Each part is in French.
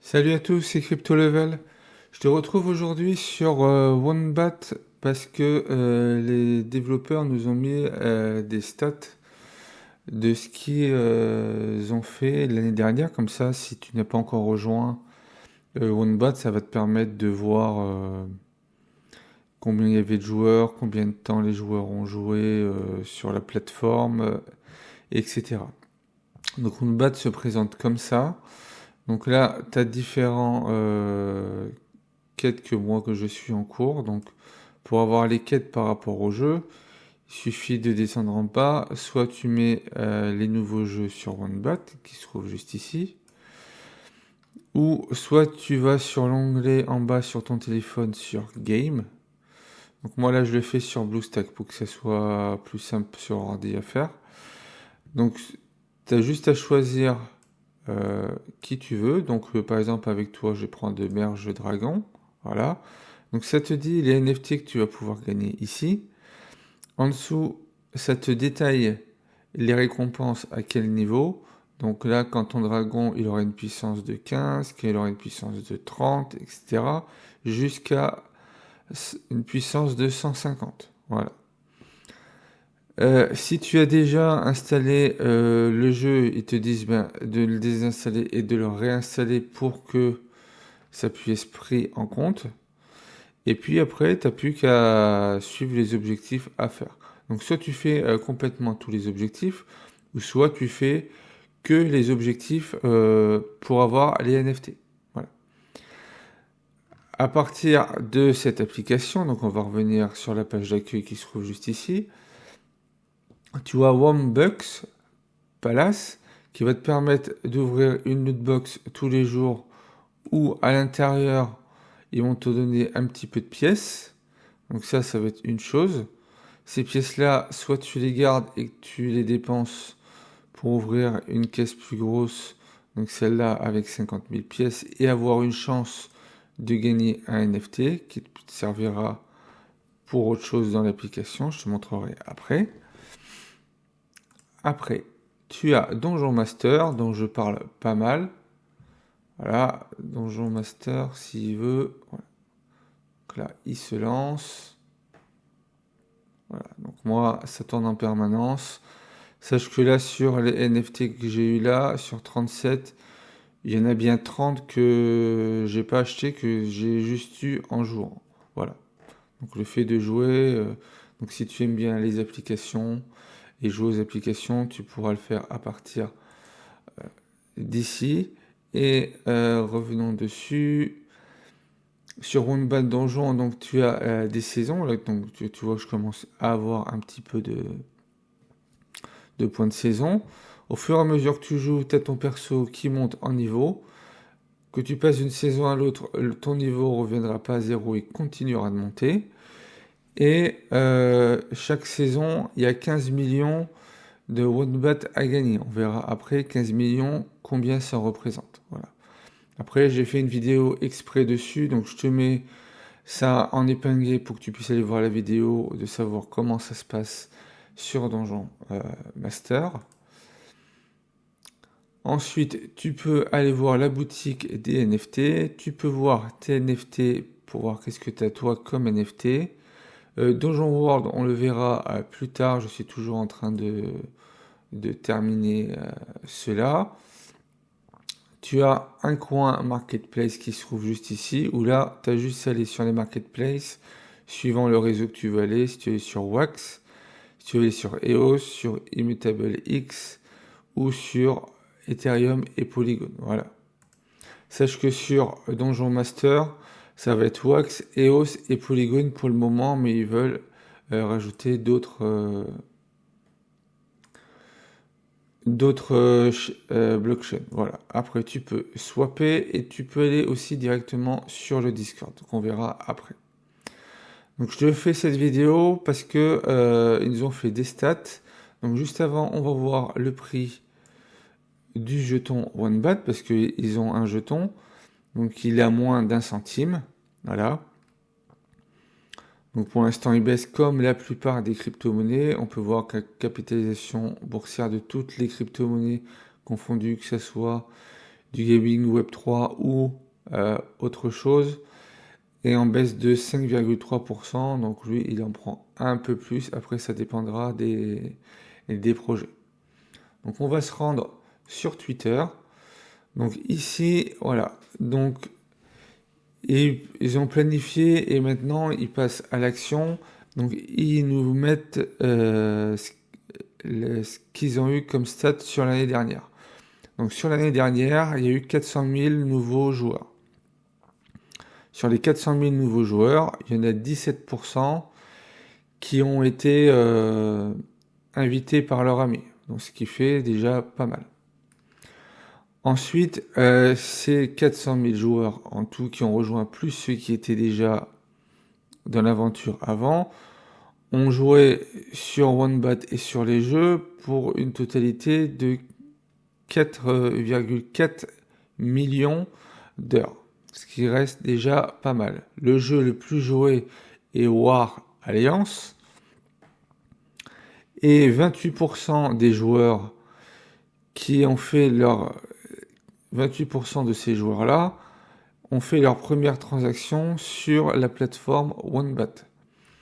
Salut à tous, c'est Crypto Level. Je te retrouve aujourd'hui sur OneBat parce que les développeurs nous ont mis des stats de ce qu'ils ont fait l'année dernière. Comme ça, si tu n'as pas encore rejoint OneBat, ça va te permettre de voir combien il y avait de joueurs, combien de temps les joueurs ont joué sur la plateforme, etc. Donc OneBat se présente comme ça. Donc là, tu as différents quêtes que moi que je suis en cours. Donc pour avoir les quêtes par rapport au jeu, il suffit de descendre en bas. Soit tu mets les nouveaux jeux sur OneBat, qui se trouve juste ici. Ou soit tu vas sur l'onglet en bas sur ton téléphone sur Game. Donc moi là je le fais sur BlueStack pour que ça soit plus simple sur ordi à faire. Donc tu as juste à choisir qui tu veux. Donc par exemple avec toi je prends de Merge Dragon. Voilà. Donc ça te dit les NFT que tu vas pouvoir gagner ici. En dessous, ça te détaille les récompenses à quel niveau. Donc là, quand ton dragon, il aura une puissance de 15, qu'il aura une puissance de 30, etc. Jusqu'à une puissance de 150. Voilà. Si tu as déjà installé le jeu, ils te disent de le désinstaller et de le réinstaller pour que ça puisse être pris en compte. Et puis après, tu n'as plus qu'à suivre les objectifs à faire. Donc soit tu fais complètement tous les objectifs, ou soit tu fais que les objectifs pour avoir les NFT. Voilà. À partir de cette application, donc on va revenir sur la page d'accueil qui se trouve juste ici, tu as Wombux Palace qui va te permettre d'ouvrir une lootbox tous les jours où à l'intérieur ils vont te donner un petit peu de pièces. Donc ça va être une chose. Ces pièces-là, soit tu les gardes et que tu les dépenses pour ouvrir une caisse plus grosse, donc celle-là avec 50 000 pièces, et avoir une chance de gagner un NFT qui te servira pour autre chose dans l'application. Je te montrerai après. Après, tu as Donjon Master, dont je parle pas mal. Voilà, Donjon Master, s'il veut. Voilà. Donc là, il se lance. Voilà, donc moi, ça tourne en permanence. Sache que là, sur les NFT que j'ai eu là, sur 37, il y en a bien 30 que j'ai pas acheté, que j'ai juste eu en jouant. Voilà. Donc le fait de jouer, donc si tu aimes bien les applications et jouer aux applications, tu pourras le faire à partir d'ici. Et revenons dessus. Sur OneBat Donjon, donc tu as des saisons. Là, donc tu vois que je commence à avoir un petit peu de points de saison. Au fur et à mesure que tu joues, tu as ton perso qui monte en niveau. Que tu passes d'une saison à l'autre, ton niveau ne reviendra pas à zéro et continuera de monter. Et chaque saison, il y a 15 millions de WONBAT à gagner. On verra après 15 millions combien ça représente. Voilà. Après, j'ai fait une vidéo exprès dessus, donc je te mets ça en épinglé pour que tu puisses aller voir la vidéo, de savoir comment ça se passe sur Donjon Master. Ensuite, tu peux aller voir la boutique des NFT. Tu peux voir tes NFT pour voir qu'est-ce que tu as toi comme NFT. Donjon World, on le verra plus tard. Je suis toujours en train de terminer cela. Tu as un coin marketplace qui se trouve juste ici, où là, tu as juste à aller sur les marketplaces, suivant le réseau que tu veux aller. Si tu es sur Wax, si tu veux aller sur EOS, sur Immutable X, ou sur Ethereum et Polygon. Voilà. Sache que sur Donjon Master, ça va être Wax, EOS et Polygon pour le moment, mais ils veulent rajouter d'autres blockchains. Voilà. Après, tu peux swapper et tu peux aller aussi directement sur le Discord. Donc, on verra après. Donc, je te fais cette vidéo parce que ils nous ont fait des stats. Donc, juste avant, on va voir le prix du jeton OneBat parce qu'ils ont un jeton. Donc, il est à moins d'1 centime. Voilà. Donc pour l'instant, il baisse comme la plupart des crypto-monnaies. On peut voir que la capitalisation boursière de toutes les crypto-monnaies confondues, que ce soit du gaming Web3 ou autre chose, est en baisse de 5,3%. Donc lui, il en prend un peu plus. Après, ça dépendra des projets. Donc on va se rendre sur Twitter. Donc ici, voilà. Donc ils ont planifié et maintenant ils passent à l'action. Donc ils nous mettent ce qu'ils ont eu comme stats sur l'année dernière. Donc sur l'année dernière, il y a eu 400 000 nouveaux joueurs. Sur les 400 000 nouveaux joueurs, il y en a 17% qui ont été invités par leur ami. Donc ce qui fait déjà pas mal. Ensuite, ces 400 000 joueurs en tout qui ont rejoint plus ceux qui étaient déjà dans l'aventure avant, ont joué sur OneBat et sur les jeux pour une totalité de 4,4 millions d'heures. Ce qui reste déjà pas mal. Le jeu le plus joué est War Alliance. Et 28% des joueurs qui ont fait leur 28% de ces joueurs-là ont fait leur première transaction sur la plateforme OneBat.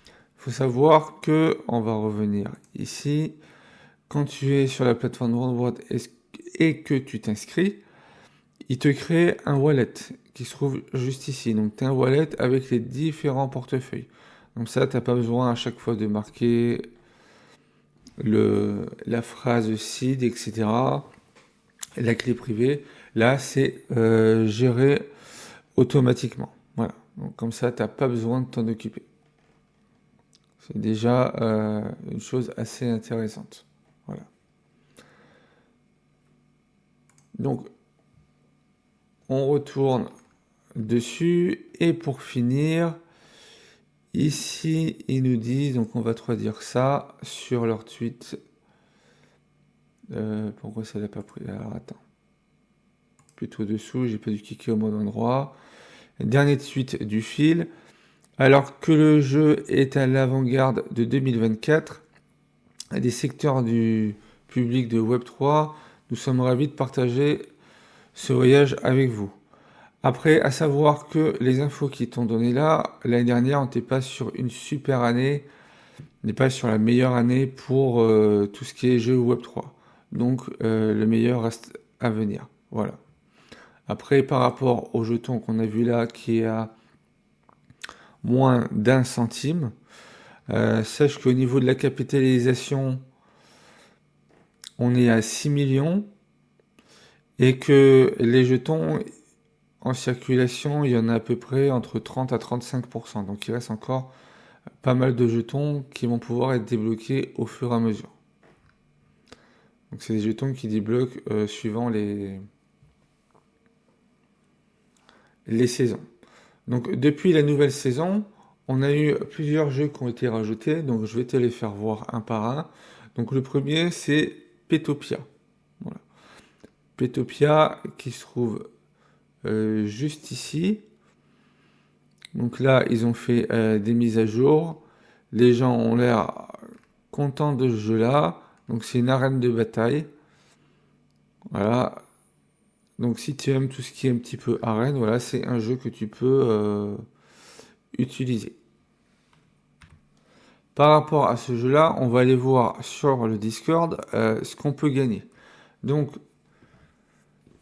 Il faut savoir que, on va revenir ici, quand tu es sur la plateforme OneBat et que tu t'inscris, il te crée un wallet qui se trouve juste ici. Donc tu as un wallet avec les différents portefeuilles. Donc ça, tu n'as pas besoin à chaque fois de marquer la phrase seed, etc. La clé privée. Là, c'est géré automatiquement. Voilà. Donc comme ça, tu n'as pas besoin de t'en occuper. C'est déjà une chose assez intéressante. Voilà. Donc, on retourne dessus. Et pour finir, ici, ils nous disent, donc on va traduire ça sur leur tweet. Pourquoi ça l'a pas pris? Alors, attends. Plutôt dessous, j'ai pas dû cliquer au bon endroit. Dernier tweet du fil. Alors que le jeu est à l'avant-garde de 2024, à des secteurs du public de Web3, nous sommes ravis de partager ce voyage avec vous. Après, à savoir que les infos qui t'ont donné là, l'année dernière, on n'était pas sur une super année, on n'est pas sur la meilleure année pour tout ce qui est jeu Web3. Donc, le meilleur reste à venir. Voilà. Après, par rapport au jeton qu'on a vu là, qui est à moins d'1 centime, sache qu'au niveau de la capitalisation, on est à 6 millions et que les jetons en circulation, il y en a à peu près entre 30 à 35%. Donc il reste encore pas mal de jetons qui vont pouvoir être débloqués au fur et à mesure. Donc c'est des jetons qui débloquent suivant les saisons. Donc depuis la nouvelle saison, on a eu plusieurs jeux qui ont été rajoutés, donc je vais te les faire voir un par un. Donc le premier, c'est Petopia. Voilà. Petopia qui se trouve juste ici. Donc là, ils ont fait des mises à jour. Les gens ont l'air contents de ce jeu-là. Donc c'est une arène de bataille. Voilà. Donc si tu aimes tout ce qui est un petit peu arène, voilà, c'est un jeu que tu peux utiliser. Par rapport à ce jeu-là, on va aller voir sur le Discord ce qu'on peut gagner. Donc,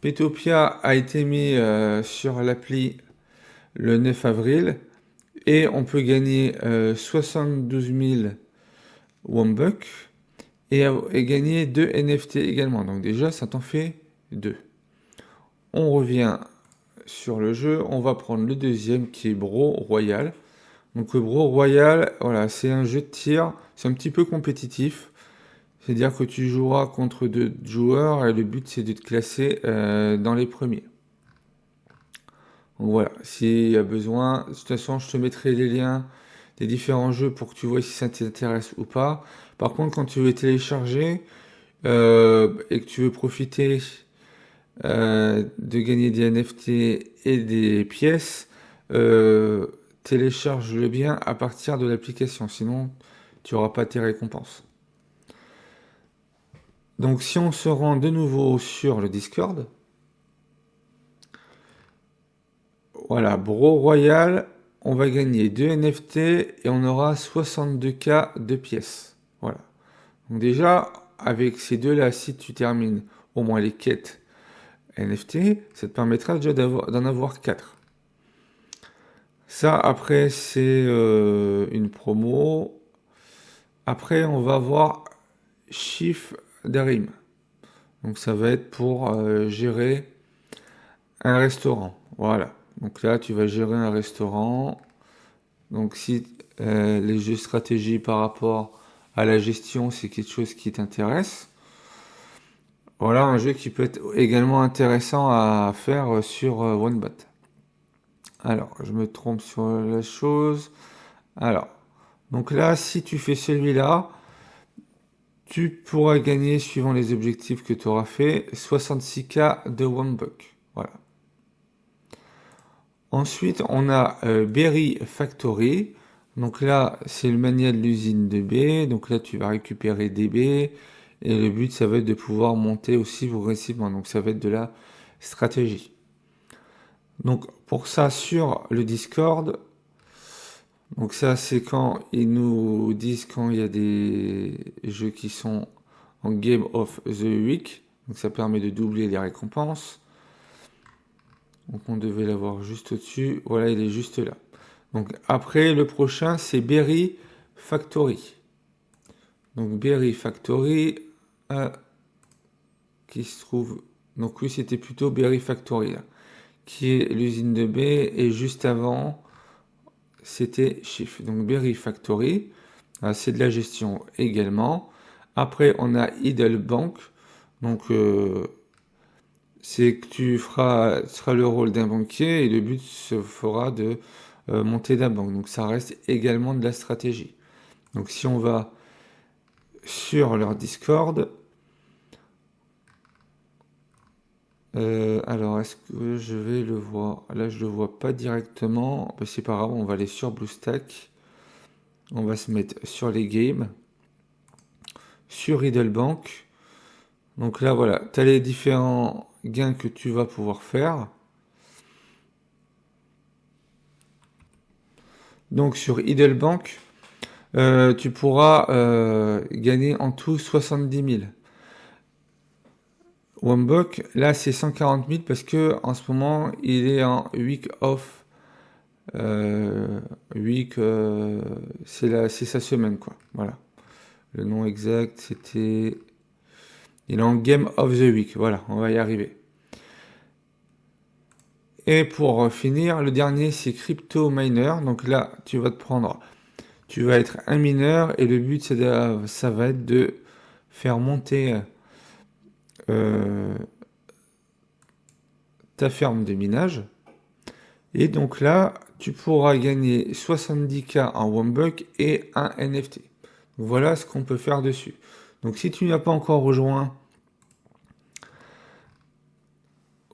Petopia a été mis sur l'appli le 9 avril et on peut gagner 72 000 Wombuck et gagner 2 NFT également. Donc déjà, ça t'en fait 2. On revient sur le jeu, on va prendre le deuxième qui est Bro Royal. Donc le Bro Royal, voilà, c'est un jeu de tir, c'est un petit peu compétitif. C'est-à-dire que tu joueras contre 2 joueurs et le but c'est de te classer dans les premiers. Donc voilà, s'il y a besoin, de toute façon je te mettrai les liens des différents jeux pour que tu vois si ça t'intéresse ou pas. Par contre, quand tu veux télécharger et que tu veux profiter de gagner des NFT et des pièces, télécharge-le bien à partir de l'application, sinon tu n'auras pas tes récompenses. Donc si on se rend de nouveau sur le Discord, Voilà, Bro Royal, on va gagner 2 NFT et on aura 62K de pièces. Voilà. Donc déjà, avec ces deux-là, si tu termines au moins les quêtes NFT, ça te permettra déjà d'en avoir 4. Ça, après, c'est une promo. Après, on va avoir Chief Darim. Donc ça va être pour gérer un restaurant. Voilà. Donc là, tu vas gérer un restaurant. Donc si les jeux stratégie par rapport à la gestion, c'est quelque chose qui t'intéresse. Voilà un jeu qui peut être également intéressant à faire sur OneBat. Alors, je me trompe sur la chose. Alors, donc là, si tu fais celui-là, tu pourras gagner, suivant les objectifs que tu auras fait, 66K de OneBuck. Voilà. Ensuite, on a Berry Factory. Donc là, c'est le manuel de l'usine de B. Donc là, tu vas récupérer des B. Et le but, ça va être de pouvoir monter aussi progressivement. Donc ça va être de la stratégie. Donc pour ça, sur le Discord, donc ça, c'est quand ils nous disent quand il y a des jeux qui sont en Game of the Week. Donc ça permet de doubler les récompenses. Donc on devait l'avoir juste au-dessus. Voilà, il est juste là. Donc après, le prochain, c'est Berry Factory. Donc Berry Factory, qui se trouve... Donc oui, c'était plutôt Berry Factory, là, qui est l'usine de B. Et juste avant, c'était Chief. Donc Berry Factory, c'est de la gestion également. Après, on a Idle Bank. Donc c'est que tu feras le rôle d'un banquier et le but se fera de monter la banque. Donc ça reste également de la stratégie. Donc si on va sur leur Discord, alors est-ce que je vais le voir? Là je le vois pas directement. C'est pas grave, on va aller sur BlueStack. On va se mettre sur les games. Sur Riddlebank. Donc là voilà, tu as les différents gains que tu vas pouvoir faire. Donc sur Idlebank, tu pourras gagner en tout 70 000. Wombok, là c'est 140 000 parce que en ce moment il est en week off. Week, c'est sa semaine quoi. Voilà. Le nom exact c'était. Il est en Game of the Week. Voilà, on va y arriver. Et pour finir, le dernier c'est Crypto Miner. Donc là, tu vas être un mineur et le but ça va être de faire monter ta ferme de minage. Et donc là, tu pourras gagner 70K en Wombuk et un NFT. Donc voilà ce qu'on peut faire dessus. Donc si tu n'as pas encore rejoint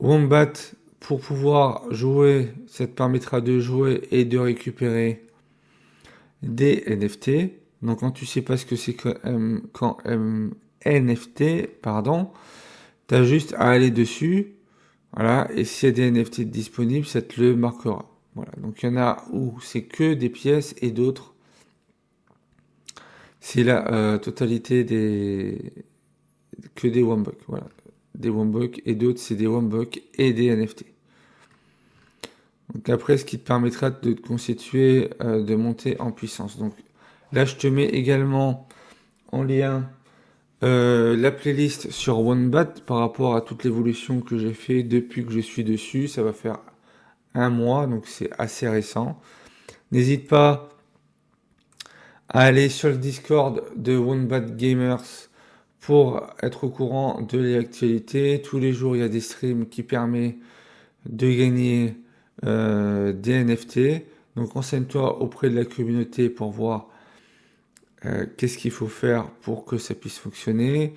Wombat pour pouvoir jouer, ça te permettra de jouer et de récupérer des NFT. Donc quand tu sais pas ce que c'est quand NFT, pardon, tu as juste à aller dessus. Voilà, et s'il y a des NFT disponibles, ça te le marquera. Voilà, donc il y en a où c'est que des pièces et d'autres, c'est la totalité que des Wombuk. Voilà, des Wombuk et d'autres, c'est des Wombuk et des NFT. Donc après, ce qui te permettra de te constituer, de monter en puissance. Donc là, je te mets également en lien la playlist sur OneBat par rapport à toute l'évolution que j'ai fait depuis que je suis dessus. Ça va faire un mois, donc c'est assez récent. N'hésite pas à aller sur le Discord de OneBat Gamers pour être au courant de l'actualité. Tous les jours, il y a des streams qui permettent de gagner des NFT. Donc renseigne-toi auprès de la communauté pour voir qu'est-ce qu'il faut faire pour que ça puisse fonctionner.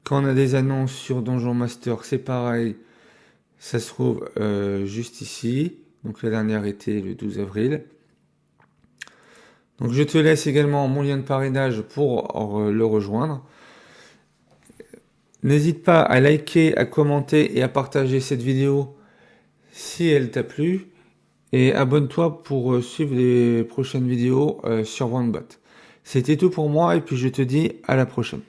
Quand on a des annonces sur Donjon Master, c'est pareil. Ça se trouve juste ici. Donc la dernière était le 12 avril. Donc je te laisse également mon lien de parrainage pour le rejoindre. N'hésite pas à liker, à commenter et à partager cette vidéo si elle t'a plu. et abonne-toi pour suivre les prochaines vidéos sur OneBot. C'était tout pour moi et puis je te dis à la prochaine.